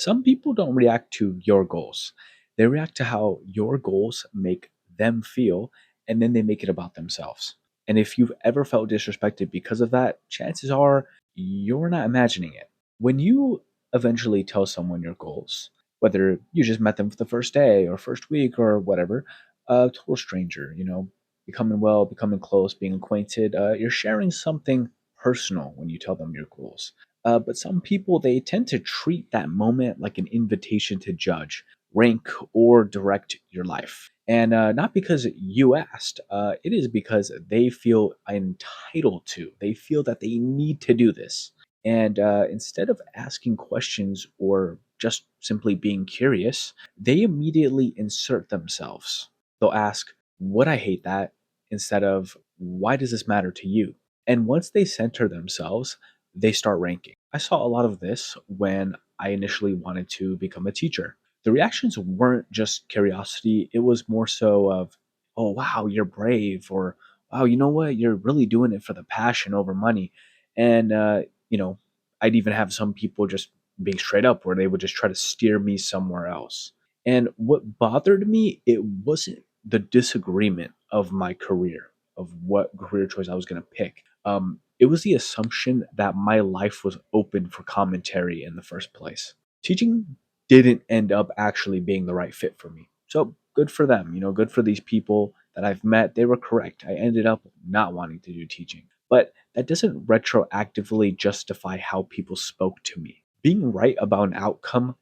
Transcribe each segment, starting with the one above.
Some people don't react to your goals. They react to how your goals make them feel, and then they make it about themselves. And if you've ever felt disrespected because of that, chances are you're not imagining it. When you eventually tell someone your goals, whether you just met them for the first day or first week or whatever, a total stranger, becoming well, becoming close, being acquainted, you're sharing something personal when you tell them your goals. But some people, they tend to treat that moment like an invitation to judge, rank, or direct your life. And not because you asked, it is because they feel entitled to. They feel that they need to do this. And instead of asking questions or just simply being curious, they immediately insert themselves. They'll ask, "Would I hate that?" instead of, "Why does this matter to you?" And once they center themselves, they start ranking. I saw a lot of this when I initially wanted to become a teacher. The reactions weren't just curiosity, it was more so of, "Oh, wow, you're brave," or, "Wow, you know what? You're really doing it for the passion over money." And, I'd even have some people just being straight up where they would just try to steer me somewhere else. And what bothered me, it wasn't the disagreement of my career, of what career choice I was going to pick. It was the assumption that my life was open for commentary in the first place. Teaching didn't end up actually being the right fit for me. So good for them, good for these people that I've met. They were correct. I ended up not wanting to do teaching. But that doesn't retroactively justify how people spoke to me. Being right about an outcome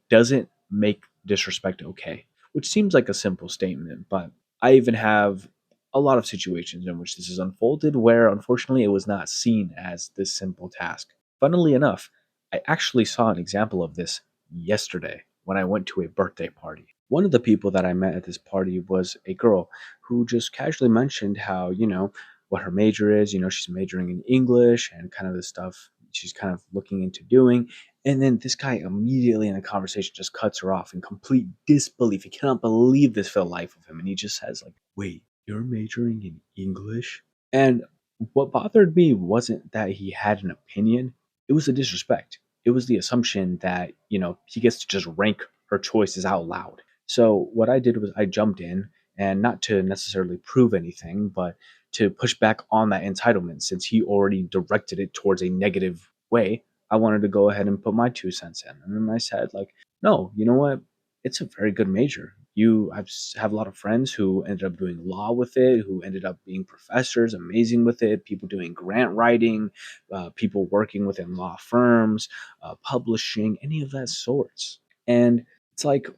doesn't make disrespect okay, which seems like a simple statement, but I even have a lot of situations in which this is unfolded where unfortunately it was not seen as this simple task. Funnily enough, I actually saw an example of this yesterday when I went to a birthday party. One of the people that I met at this party was a girl who just casually mentioned how, what her major is. She's majoring in English and kind of the stuff she's kind of looking into doing. And then this guy immediately in the conversation just cuts her off in complete disbelief. He cannot believe this for the life of him. And he just says, like, "Wait, you're majoring in English?" And what bothered me wasn't that he had an opinion, it was the disrespect. It was the assumption that, he gets to just rank her choices out loud. So what I did was I jumped in, and not to necessarily prove anything, but to push back on that entitlement since he already directed it towards a negative way. I wanted to go ahead and put my 2 cents in. And then I said, like, "No, you know what? It's a very good major. Have a lot of friends who ended up doing law with it, who ended up being professors, amazing with it, people doing grant writing, people working within law firms, publishing, any of that sorts." And it's like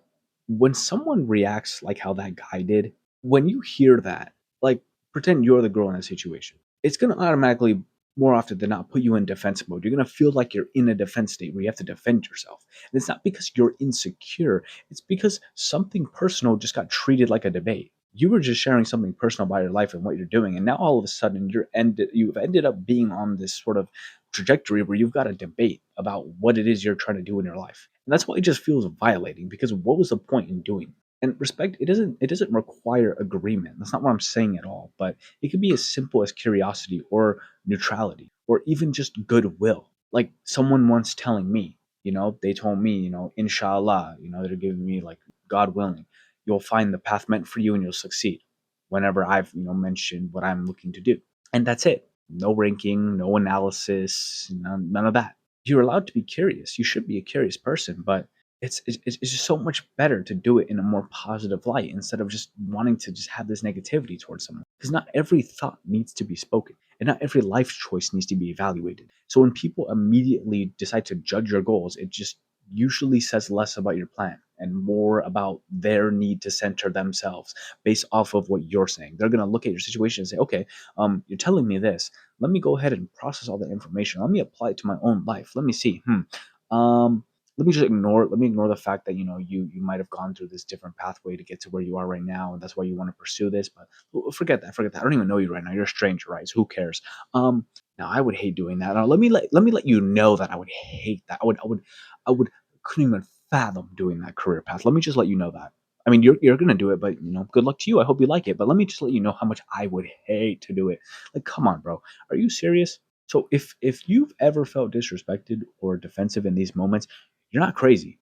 when someone reacts like how that guy did, when you hear that, like, pretend you're the girl in that situation. It's gonna automatically, more often than not, put you in defense mode. You're gonna feel like you're in a defense state where you have to defend yourself. And it's not because you're insecure, it's because something personal just got treated like a debate. You were just sharing something personal about your life and what you're doing, and now all of a sudden you've ended up being on this sort of trajectory where you've got a debate about what it is you're trying to do in your life. And that's why it just feels violating, because what was the point in doing? And respect, it doesn't require agreement. That's not what I'm saying at all. But it could be as simple as curiosity or neutrality or even just goodwill. Like someone once telling me, they told me, inshallah, they're giving me like, God willing, you'll find the path meant for you and you'll succeed whenever I've, mentioned what I'm looking to do. And that's it. No ranking, no analysis, none of that. You're allowed to be curious. You should be a curious person, but it's just so much better to do it in a more positive light instead of just wanting to just have this negativity towards someone. Because not every thought needs to be spoken, and not every life choice needs to be evaluated. So when people immediately decide to judge your goals, it just usually says less about your plan and more about their need to center themselves based off of what you're saying. They're going to look at your situation and say, "Okay, you're telling me this. Let me go ahead and process all the information. Let me apply it to my own life. Let me see. Um, let me ignore the fact that you might have gone through this different pathway to get to where you are right now, and that's why you want to pursue this. But forget that. I don't even know you right now. You're a stranger, right? So who cares? Now I would hate doing that. Now let me let you know that I would hate that. I would couldn't even fathom doing that career path. Let me just let you know that. I mean, you're gonna do it, but good luck to you. I hope you like it. But let me just let you know how much I would hate to do it. Like, come on, bro. Are you serious? So if you've ever felt disrespected or defensive in these moments, you're not crazy.